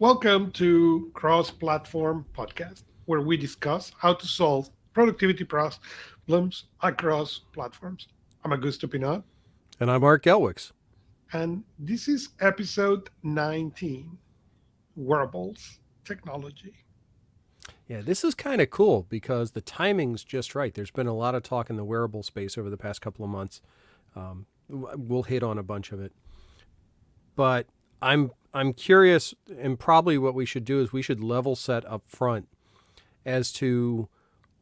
Welcome to Cross Platform Podcast, where we discuss how to solve productivity problems across platforms. I'm Augusto Pinaud, And I'm Art Gelwicks. and this is episode 19, Wearables Technology. Yeah, this is kind of cool because the timing's just right. There's been a lot of talk in the wearable space over the past couple of months. We'll hit on a bunch of it, but I'm curious, and probably what we should do is we should level set up front as to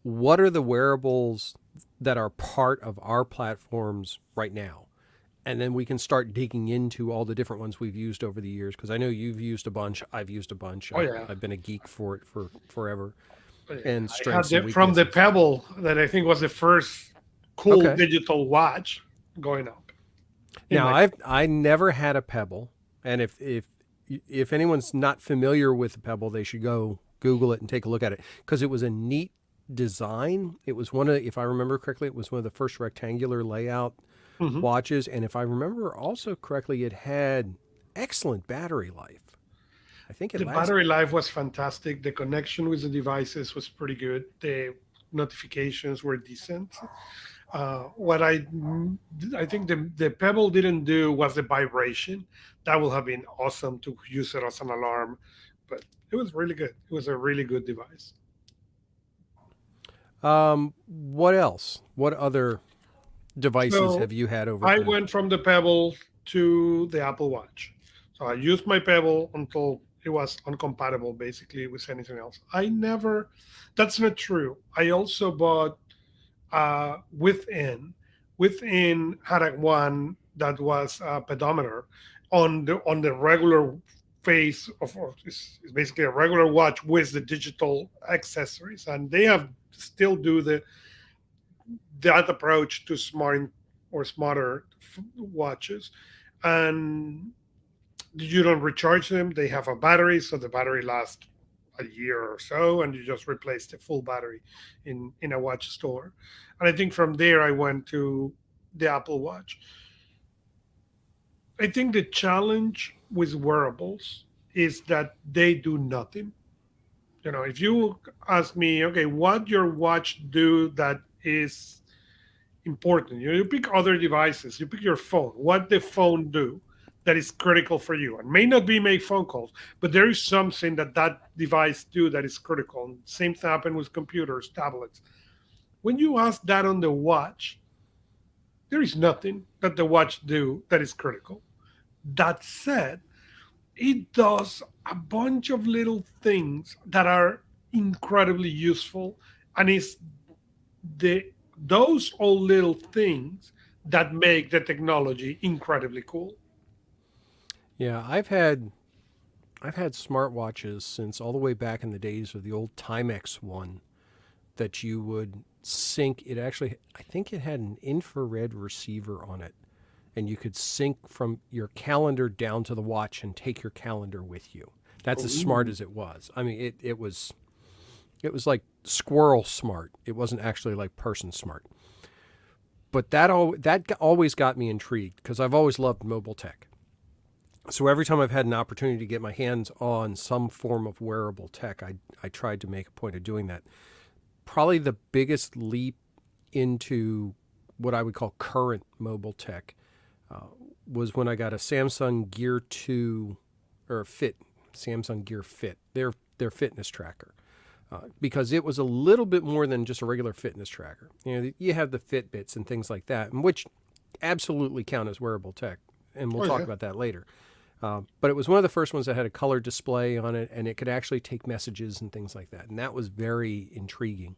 what are the wearables that are part of our platforms right now. And then we can start digging into all the different ones we've used over the years. Because I know you've used a bunch, I've used a bunch. Oh, yeah. I've been a geek for it for forever, Oh, yeah. and I had strengths and from the weaknesses. Pebble that I think was the first cool Okay. digital watch going up in Now my. I never had a Pebble, and if anyone's not familiar with the Pebble, they should go Google it and take a look at it because it was a neat design. It was one of, if I remember correctly, it was one of the first rectangular layout Mhm. watches, and if I remember also correctly, it had excellent battery life. I think it The lasted. battery life was fantastic. The connection with the devices was pretty good. The notifications were decent. What I think the Pebble didn't do was the vibration. That would have been awesome to use it as an alarm, but it was really good. It was a really good device. What else? What other devices So have you had over I time? went from the Pebble to the Apple Watch. So I used my Pebble until it was uncompatible basically with anything else. I never, that's not true. I also bought within had a one that was a pedometer on the regular face of it's basically a regular watch with the digital accessories, and they have still do that approach to smart or smarter watches, and you don't recharge them. They have a battery, so the battery lasts a year or so, and you just replace the full battery in a watch store. And I think from there I went to the Apple Watch. I think the challenge with wearables is that they do nothing. If you ask me, okay, what your watch do that is important. You pick other devices, you pick your phone, what the phone do that is critical for you, and may not be make phone calls, but there is something that device do that is critical. And same thing happen with computers, tablets. When you ask that on the watch, there is nothing that the watch do that is critical. That said, it does a bunch of little things that are incredibly useful, and it's the those all little things that make the technology incredibly cool. Yeah, I've had smartwatches since all the way back in the days of the old Timex one that you would sync. It actually, I think it had an infrared receiver on it, and you could sync from your calendar down to the watch and take your calendar with you. That's as smart Ooh. as it was. I mean, it was like squirrel smart. It wasn't actually like person smart. But that always got me intrigued because I've always loved mobile tech. So every time I've had an opportunity to get my hands on some form of wearable tech, I tried to make a point of doing that. Probably the biggest leap into what I would call current mobile tech uh, was when I got a Samsung Gear 2 or Fit, Samsung Gear Fit, their fitness tracker. Because it was a little bit more than just a regular fitness tracker. You have the Fitbits and things like that, which absolutely count as wearable tech, and we'll Oh talk yeah. about that later. But it was one of the first ones that had a color display on it, and it could actually take messages and things like that. And that was very intriguing.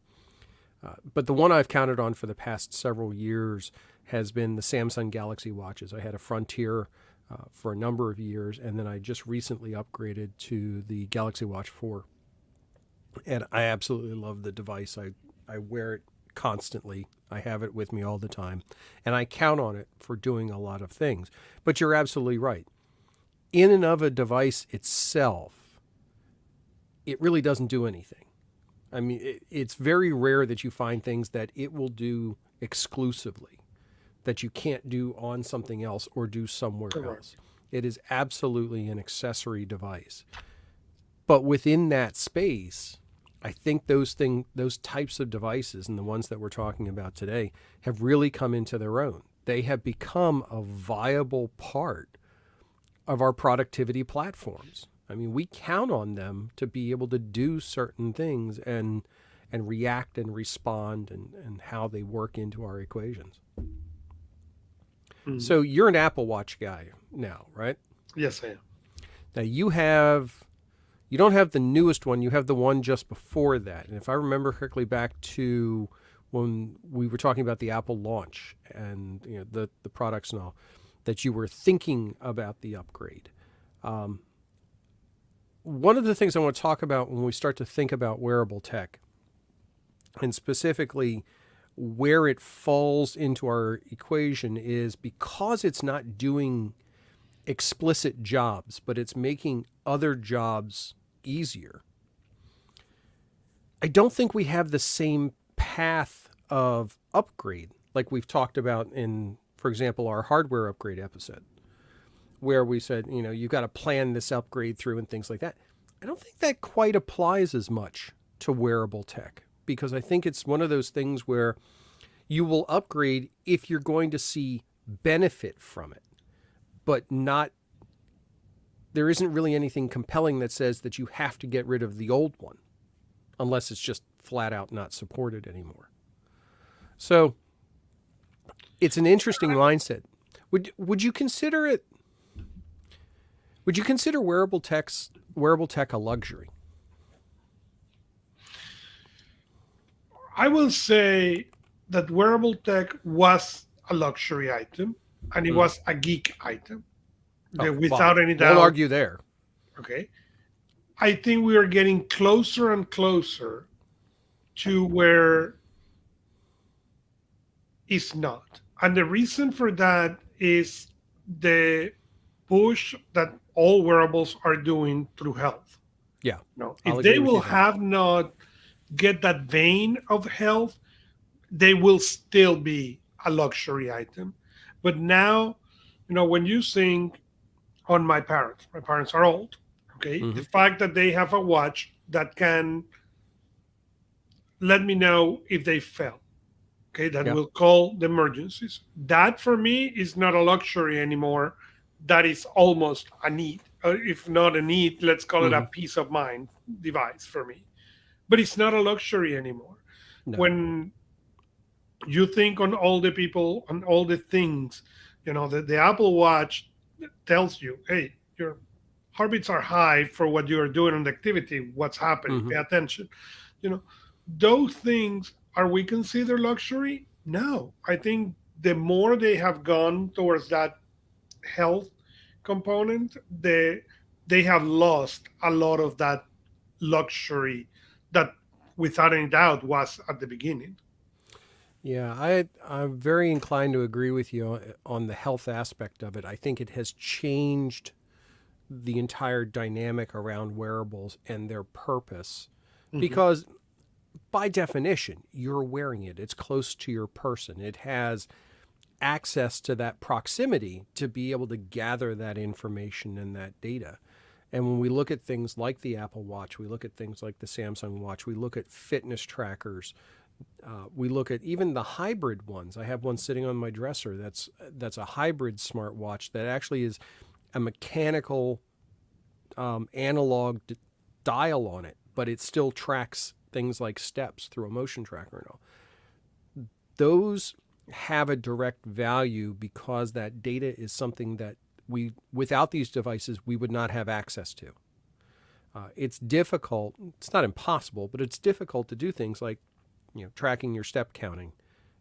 But the one I've counted on for the past several years has been the Samsung Galaxy Watches. I had a Frontier for a number of years, and then I just recently upgraded to the Galaxy Watch 4. And I absolutely love the device. I wear it constantly. I have it with me all the time. And I count on it for doing a lot of things. But you're absolutely right. In and of a device itself, it really doesn't do anything. I mean, it's very rare that you find things that it will do exclusively that you can't do on something else or do somewhere Correct. else. It is absolutely an accessory device. But within that space, I think those types of devices and the ones that we're talking about today have really come into their own. They have become a viable part of our productivity platforms. I mean, we count on them to be able to do certain things and react and respond and how they work into our equations. Mm. So you're an Apple Watch guy now, right? Yes, I am. Now you don't have the newest one, you have the one just before that. And if I remember correctly, back to when we were talking about the Apple launch and the products and all, that you were thinking about the upgrade. One of the things I want to talk about when we start to think about wearable tech, and specifically where it falls into our equation, is because it's not doing explicit jobs, but it's making other jobs easier. I don't think we have the same path of upgrade like we've talked about in, for example, our hardware upgrade episode, where we said, you've got to plan this upgrade through and things like that. I don't think that quite applies as much to wearable tech, because I think it's one of those things where you will upgrade if you're going to see benefit from it, but there isn't really anything compelling that says that you have to get rid of the old one, unless it's just flat out not supported anymore. So it's an interesting mindset. Would you consider it? Would you consider wearable tech a luxury? I will say that wearable tech was a luxury item, and it was a geek item. Without any doubt. Won't argue there. Okay. I think we are getting closer and closer to where it's not. And the reason for that is the push that all wearables are doing through health. Yeah. No, if they will have not get that vein of health, they will still be a luxury item. But now, when you think on my parents are old. Okay. Mm-hmm. The fact that they have a watch that can let me know if they fell. Okay. That will call the emergencies. That for me is not a luxury anymore. That is almost a need. If not a need, let's call it a peace of mind device for me. But it's not a luxury anymore. No. When you think on all the people, on all the things, the Apple Watch tells you, hey, your heartbeats are high for what you are doing on the activity, what's happening, pay attention. Those things, are we considered luxury? No. I think the more they have gone towards that health component, they have lost a lot of that luxury that without any doubt was at the beginning. Yeah, I'm very inclined to agree with you on the health aspect of it. I think it has changed the entire dynamic around wearables and their purpose, because by definition, you're wearing it. It's close to your person. It has access to that proximity to be able to gather that information and that data. And when we look at things like the Apple Watch, we look at things like the Samsung Watch, we look at fitness trackers, we look at even the hybrid ones. I have one sitting on my dresser that's a hybrid smartwatch that actually is a mechanical analog dial on it, but it still tracks things like steps through a motion tracker and all. Those have a direct value because that data is something that without these devices, we would not have access to. It's difficult. It's not impossible, but it's difficult to do things like tracking your step counting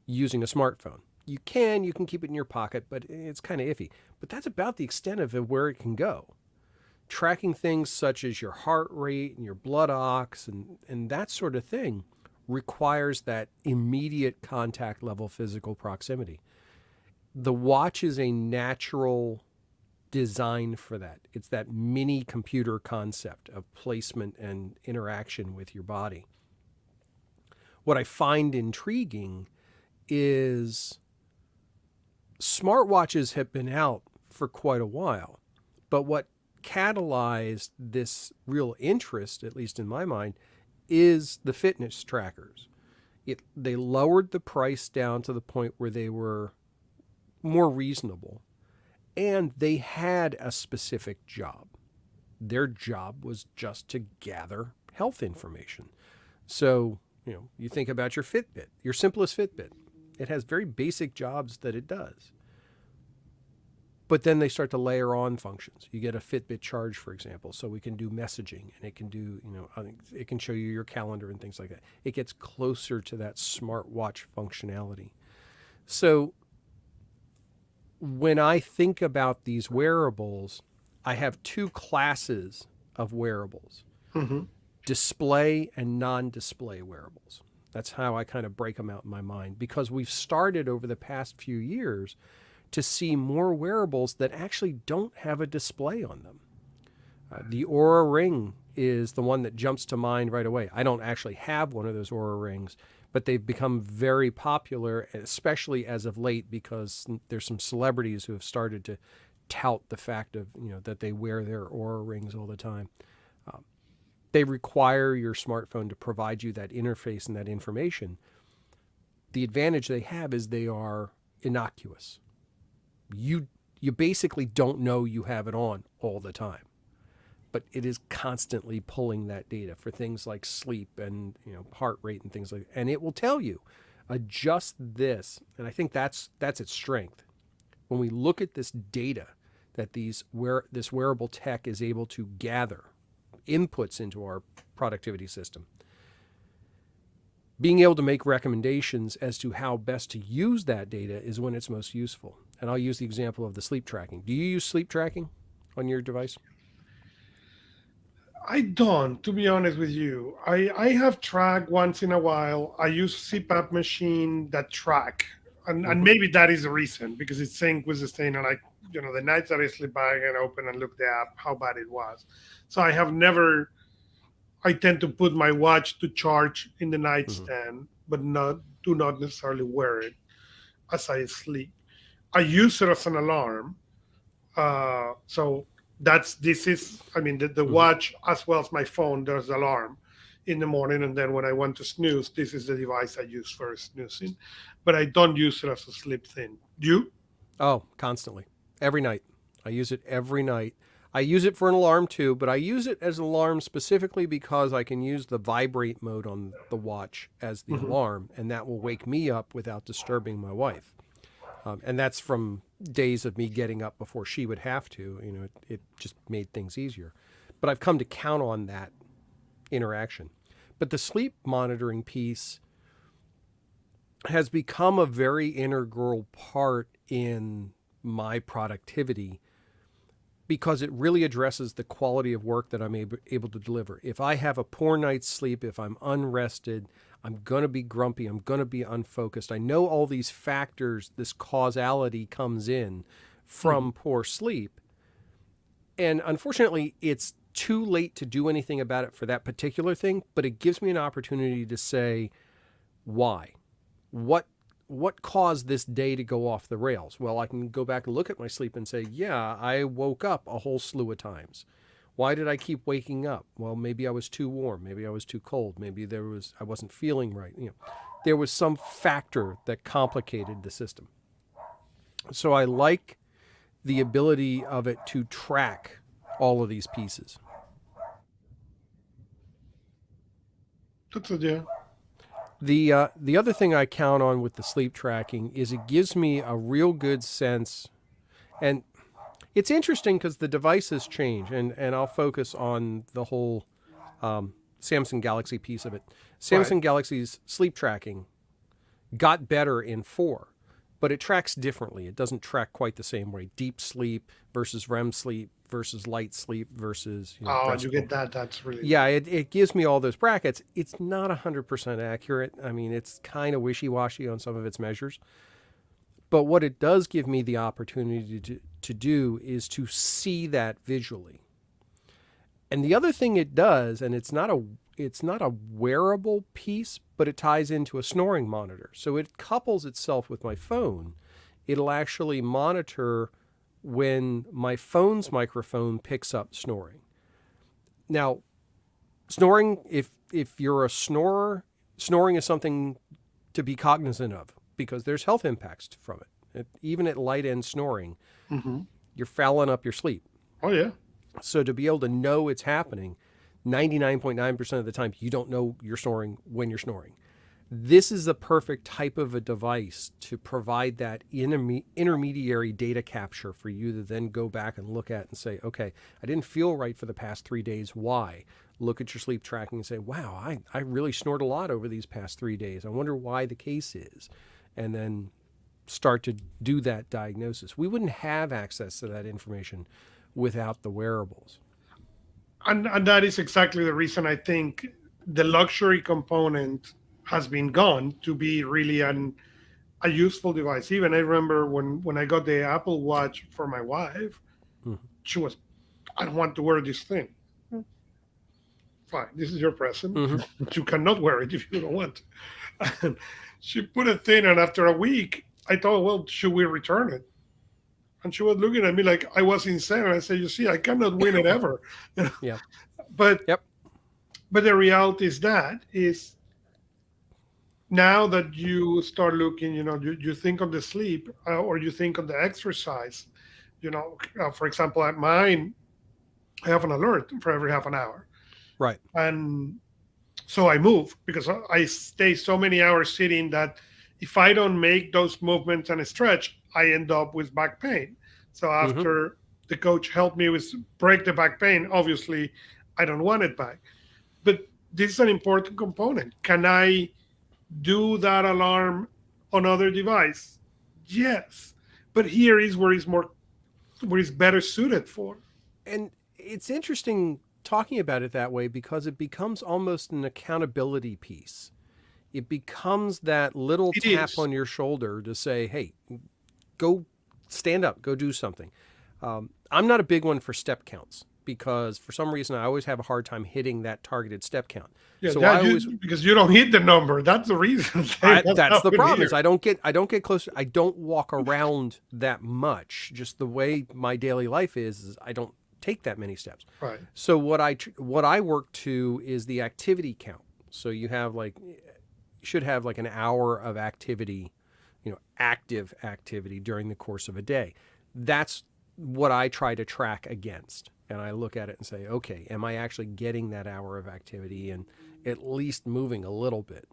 using a smartphone. You can keep it in your pocket, but it's kind of iffy. But that's about the extent of it where it can go. Tracking things such as your heart rate and your blood ox and that sort of thing requires that immediate contact level physical proximity. The watch is a natural design for that. It's that mini computer concept of placement and interaction with your body. What I find intriguing is smartwatches have been out for quite a while, but what catalyzed this real interest, at least in my mind, is the fitness trackers. They lowered the price down to the point where they were more reasonable, and they had a specific job. Their job was just to gather health information. So, you think about your Fitbit, your simplest Fitbit. It has very basic jobs that it does. But then they start to layer on functions. You get a Fitbit Charge, for example, so we can do messaging, and it can do, it can show you your calendar and things like that. It gets closer to that smartwatch functionality. So when I think about these wearables, I have two classes of wearables. Mm-hmm. Display and non-display wearables. That's how I kind of break them out in my mind, because we've started over the past few years to see more wearables that actually don't have a display on them. The Oura Ring is the one that jumps to mind right away. I don't actually have one of those Oura Rings, but they've become very popular, especially as of late, because there's some celebrities who have started to tout the fact of, that they wear their Oura Rings all the time. They require your smartphone to provide you that interface and that information. The advantage they have is they are innocuous. You basically don't know you have it on all the time, but it is constantly pulling that data for things like sleep and heart rate and things like that. And it will tell you, adjust this. And I think that's its strength. When we look at this data that this wearable tech is able to gather, inputs into our productivity system, being able to make recommendations as to how best to use that data is when it's most useful. And I'll use the example of the sleep tracking. Do you use sleep tracking on your device? I don't, to be honest with you. I have tracked once in a while. I use CPAP machine that track. And maybe that is the reason, because it sync with the thing. And the nights that I sleep back and open and look the app, how bad it was. So I tend to put my watch to charge in the nightstand, but do not necessarily wear it as I sleep. I use it as an alarm. So the watch as well as my phone, there's an alarm in the morning. And then when I want to snooze, this is the device I use for snoozing. But I don't use it as a sleep thing. You? Oh, constantly. Every night. I use it every night. I use it for an alarm too, but I use it as an alarm specifically because I can use the vibrate mode on the watch as the alarm, and that will wake me up without disturbing my wife. And that's from days of me getting up before she would have to. It just made things easier. But I've come to count on that interaction. But the sleep monitoring piece has become a very integral part in my productivity, because it really addresses the quality of work that I'm able to deliver. If I have a poor night's sleep, if I'm unrested, I'm going to be grumpy, I'm going to be unfocused. I know all these factors, this causality comes in from poor sleep. And unfortunately, it's too late to do anything about it for that particular thing, but it gives me an opportunity to say, why? What caused this day to go off the rails? Well, I can go back and look at my sleep and say, yeah, I woke up a whole slew of times. Why did I keep waking up? Well, maybe I was too warm. Maybe I was too cold. Maybe I wasn't feeling right. There was some factor that complicated the system. So I like the ability of it to track all of these pieces. That's it, yeah. The other thing I count on with the sleep tracking is it gives me a real good sense, and it's interesting because the devices change, and I'll focus on the whole Samsung Galaxy piece of it. Samsung Galaxy's sleep tracking got better in 4, but it tracks differently. It doesn't track quite the same way. Deep sleep versus REM sleep versus light sleep versus you get that. That's really it gives me all those brackets. It's not 100% accurate. I mean, it's kind of wishy-washy on some of its measures. But what it does give me the opportunity to do is to see that visually. And the other thing it does, and it's not a wearable piece, but it ties into a snoring monitor. So it couples itself with my phone. It'll actually monitor when my phone's microphone picks up snoring. Now, snoring, if you're a snorer, snoring is something to be cognizant of because there's health impacts from it. Even at light end snoring, Mm-hmm. you're fouling up your sleep. Oh yeah. So to be able to know it's happening, 99.9% of the time, you don't know you're snoring when you're snoring. This is the perfect type of a device to provide that intermediary data capture for you to then go back and look at and say, okay, I didn't feel right for the past 3 days. Why? Look at your sleep tracking and say, wow, I really snored a lot over these past 3 days. I wonder why the case is. And then start to do that diagnosis. We wouldn't have access to that information without the wearables. And that is exactly the reason I think the luxury component has been gone to be really a useful device. Even I remember when I got the Apple Watch for my wife, Mhm. she was, I don't want to wear this thing. Fine, this is your present. Mhm. You cannot wear it if you don't want. And she put it in, and after a week, I thought, well, should we return it? And she was looking at me like I was insane. And I said, you see, I cannot win it ever. Yeah. But Yep. but the reality is now that you start looking, you think on the sleep or you think on the exercise. For example, at mine, I have an alert for every half an hour, Right. and so I move because I stay so many hours sitting that if I don't make those movements and stretch, I end up with back pain. So Mhm. after the coach helped me with break the back pain, obviously I don't want it back. But this is an important component. Can I do that alarm on other device? Yes. But here is where it's better suited for. And it's interesting talking about it that way because it becomes almost an accountability piece. It becomes that little It tap is. on your shoulder to say, hey, go stand up, go do something. I'm not a big one for step counts because for some reason I always have a hard time hitting that targeted step count. Yeah, So I that always you because you don't hit the number. That's the reason. Say what's that's the happened problem is here. I don't get close. I don't walk around that much. Just the way my daily life is I don't take that many steps. Right. So what I work to is the activity count. So you have should have like an hour of activity, active activity during the course of a day. That's what I try to track against. And I look at it and say, okay, am I actually getting that hour of activity and at least moving a little bit?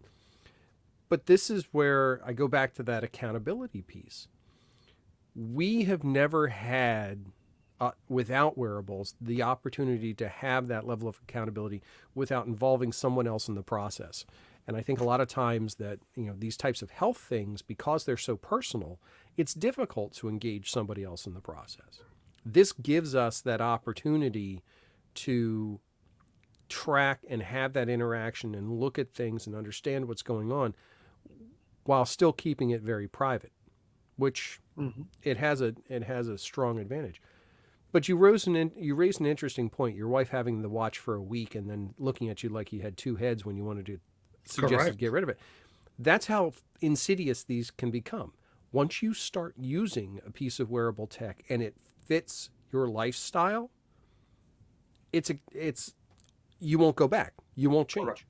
But this is where I go back to that accountability piece. We have never had, without wearables, the opportunity to have that level of accountability without involving someone else in the process. And I think a lot of times that, these types of health things, because they're so personal, it's difficult to engage somebody else in the process. This gives us that opportunity to track and have that interaction and look at things and understand what's going on while still keeping it very private, which Mm-hmm. it has a strong advantage. But you raised an interesting point. Your wife having the watch for a week and then looking at you like you had two heads when you wanted to suggested Correct. get rid of it. That's how insidious these can become. Once you start using a piece of wearable tech and it fits your lifestyle, it's you won't go back. You won't Correct. change.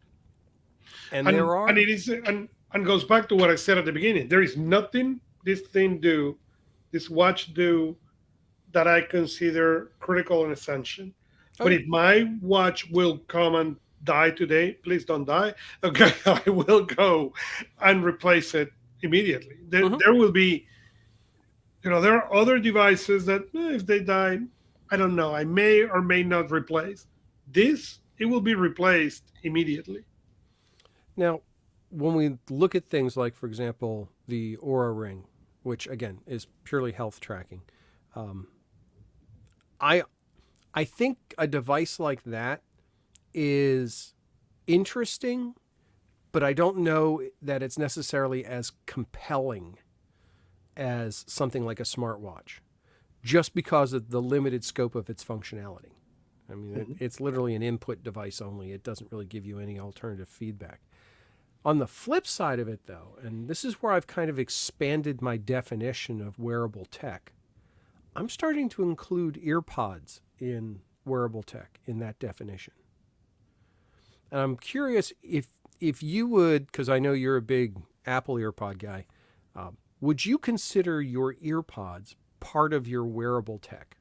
And And there and are it is and goes back to what I said at the beginning. There is nothing this watch do that I consider critical and essential. oh But yeah. if my watch will come and die today, please don't die. Okay, I will go and replace it immediately. There, Mm-hmm. there will be, there are other devices that if they die, I don't know, I may or may not replace. This, it will be replaced immediately. Now, when we look at things like, for example, the Aura Ring, which again is purely health tracking, um, I I think a device like that is interesting, but I don't know that it's necessarily as compelling as something like a smartwatch, just because of the limited scope of its functionality. I mean, Mhm. it's literally an input device only. It doesn't really give you any alternative feedback. On the flip side of it, though, and this is where I've kind of expanded my definition of wearable tech, I'm starting to include earpods in wearable tech in that definition. And I'm curious if you would, because I know you're a big Apple earpod guy, would you consider your earpods part of your wearable tech?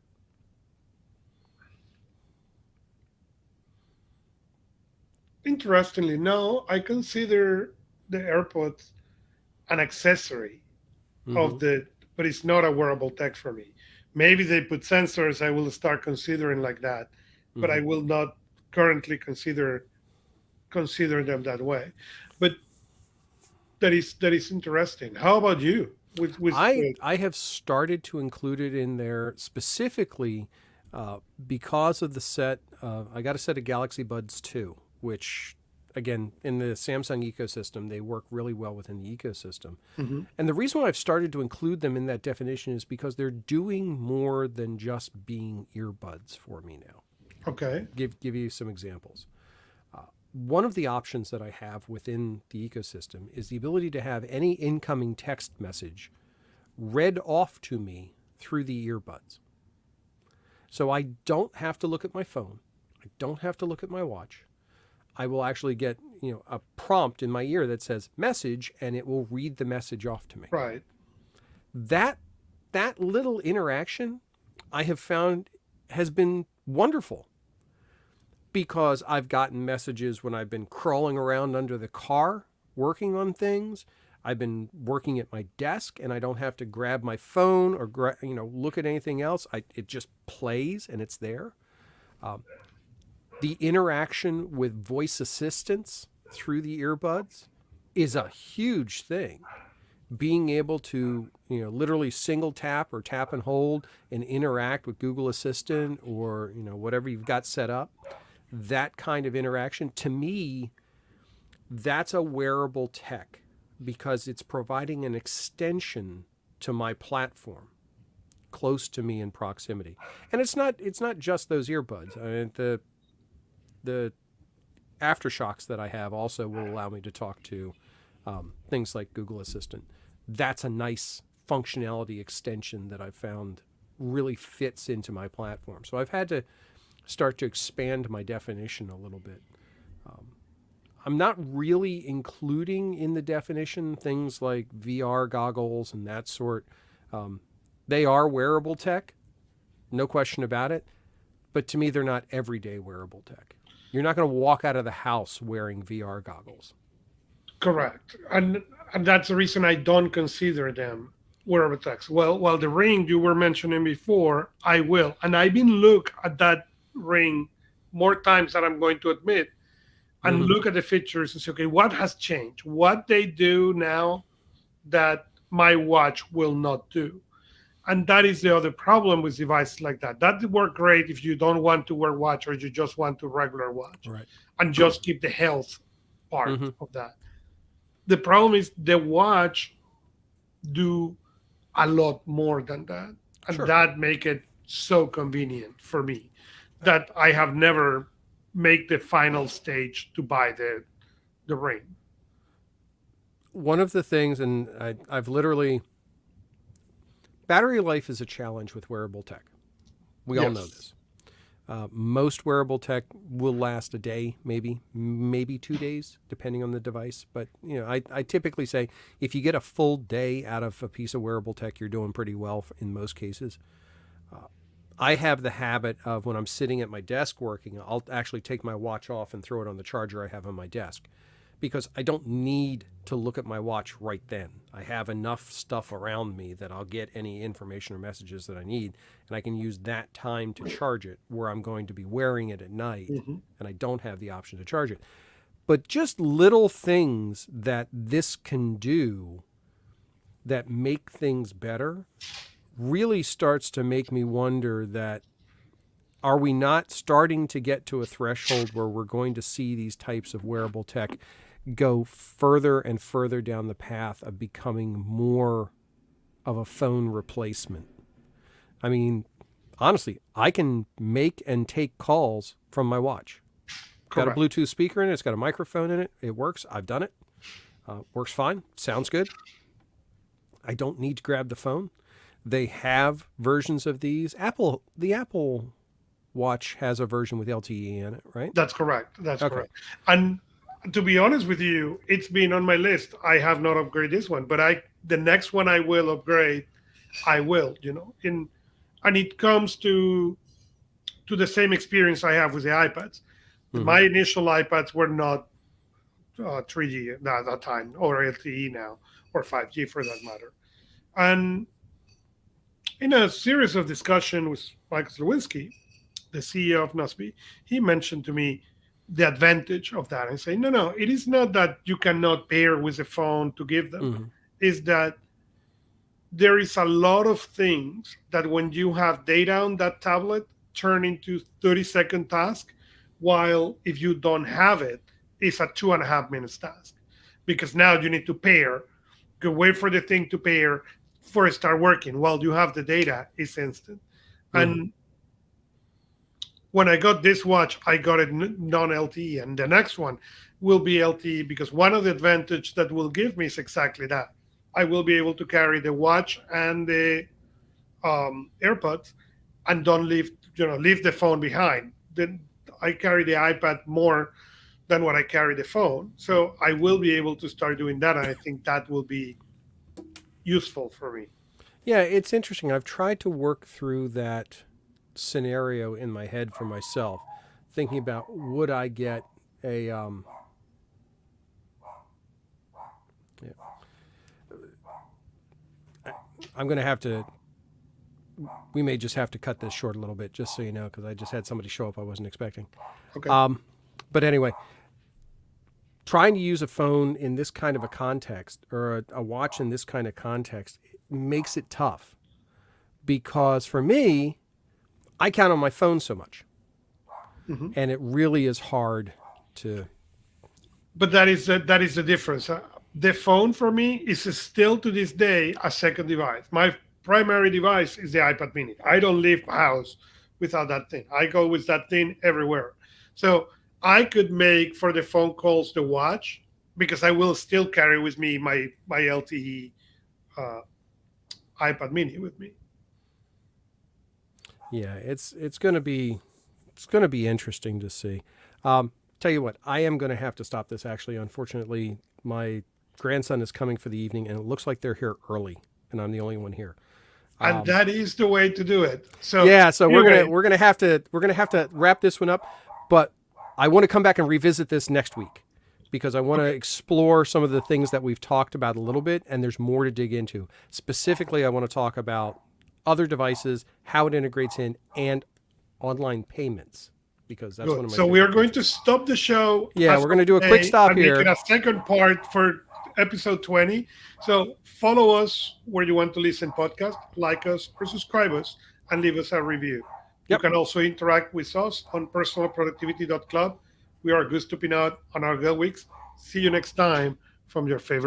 Interestingly, no, I consider the AirPods an accessory Mm-hmm. of the, but it's not a wearable tech for me. Maybe they put sensors, I will start considering like that, but Mm-hmm. I will not currently consider them that way. But that is interesting. How about you? I have started to include it in there specifically because of the set. I got a set of Galaxy Buds 2, which, again, in the Samsung ecosystem, they work really well within the ecosystem. Mhm. And the reason why I've started to include them in that definition is because they're doing more than just being earbuds for me now. Okay. Give you some examples. One of the options that I have within the ecosystem is the ability to have any incoming text message read off to me through the earbuds. So I don't have to look at my phone. I don't have to look at my watch. I will actually get, a prompt in my ear that says message, and it will read the message off to me. Right. That that little interaction I have found has been wonderful because I've gotten messages when I've been crawling around under the car working on things. I've been working at my desk and I don't have to grab my phone or look at anything else. It just plays and it's there. Um, the interaction with voice assistants through the earbuds is a huge thing. Being able to literally single tap or tap and hold and interact with Google Assistant or whatever you've got set up, that kind of interaction, to me, that's a wearable tech because it's providing an extension to my platform close to me in proximity. And it's not just those earbuds. I mean, the aftershocks that I have also will allow me to talk to things like Google Assistant. That's a nice functionality extension that I've found really fits into my platform. So I've had to start to expand my definition a little bit. I'm not really including in the definition things like VR goggles and that sort. They are wearable tech, no question about it. But to me, they're not everyday wearable tech. You're not going to walk out of the house wearing VR goggles. Correct. And that's the reason I don't consider them wearable techs. Well, while the ring you were mentioning before, I will. And I've been look at that ring more times than I'm going to admit and Mm-hmm. look at the features and say, okay, what has changed? What they do now that my watch will not do? And that is the other problem with devices like that. That work great if you don't want to wear watch or you just want to regular watch Right. and just keep the health part Mm-hmm. of that. The problem is the watch do a lot more than that, and Sure. that make it so convenient for me that I have never make the final stage to buy the ring. One of the things, and I've literally, battery life is a challenge with wearable tech. We all know Yes. this. Most wearable tech will last a day, maybe 2 days, depending on the device. But I typically say if you get a full day out of a piece of wearable tech, you're doing pretty well in most cases. I have the habit of when I'm sitting at my desk working, I'll actually take my watch off and throw it on the charger I have on my desk because I don't need to look at my watch right then. I have enough stuff around me that I'll get any information or messages that I need, and I can use that time to charge it where I'm going to be wearing it at night Hmm. and I don't have the option to charge it. But just little things that this can do that make things better really starts to make me wonder that are we not starting to get to a threshold where we're going to see these types of wearable tech go further and further down the path of becoming more of a phone replacement? I mean, honestly, I can make and take calls from my watch. Got a Correct. Bluetooth speaker in it. It's got a microphone in it. It works. I've done it. Works fine. Sounds good. I don't need to grab the phone. They have versions of these. The Apple Watch has a version with LTE in it, right? That's correct. That's Okay. correct. And to be honest with you, it's been on my list. I have not upgraded this one, but the next one I will upgrade. I will, and it comes to the same experience I have with the iPads. Mm-hmm. My initial iPads were not 3G at that time, or LTE now, or 5G for that matter. And in a series of discussion with Michael Slawinski, the CEO of Nusby, he mentioned to me the advantage of that. I say, no, no, it is not that you cannot pair with a phone to give them. Mm-hmm. Is that there is a lot of things that when you have data on that tablet turn into 30-second task, while if you don't have it, it's a 2.5 minutes task. Because now you need to pair, you wait for the thing to pair for it start working. While you have the data, it's instant. Mm-hmm. And when I got this watch, I got it non-LTE, and the next one will be LTE because one of the advantage that will give me is exactly that. I will be able to carry the watch and the AirPods, and don't leave the phone behind. Then I carry the iPad more than what I carry the phone, so I will be able to start doing that, and I think that will be useful for me. Yeah, it's interesting. I've tried to work through that scenario in my head for myself, thinking about would I get a yeah, I'm going to have to. We may just have to cut this short a little bit, just so you know, because I just had somebody show up I wasn't expecting. Okay. But anyway, trying to use a phone in this kind of a context or a watch in this kind of context makes it tough because for me, I count on my phone so much, and it really is hard to. But that is the difference. The phone for me is still to this day a second device. My primary device is the iPad Mini. I don't leave the house without that thing. I go with that thing everywhere. So I could make for the phone calls the watch because I will still carry with me my LTE uh, iPad Mini with me. Yeah, it's going to be interesting to see. Tell you what, I am going to have to stop this. Actually, unfortunately, my grandson is coming for the evening, and it looks like they're here early, and I'm the only one here. And that is the way to do it. So Yeah, so anyway, we're gonna have to wrap this one up, but I want to come back and revisit this next week because I want to explore some of the things that we've talked about a little bit, and there's more to dig into. Specifically, I want to talk about other devices, how it integrates in, and online payments because that's one of good. my. So we are favorite going things. to stop the show. Yeah, As we're of going to do a quick today stop and make it here. a second part for episode 20. So follow us where you want to listen podcast, like us or subscribe us, and leave us a review. You Yep. can also interact with us on personalproductivity.club. We are Augusto Pinaud on Art Gelwicks. See you next time from your favorite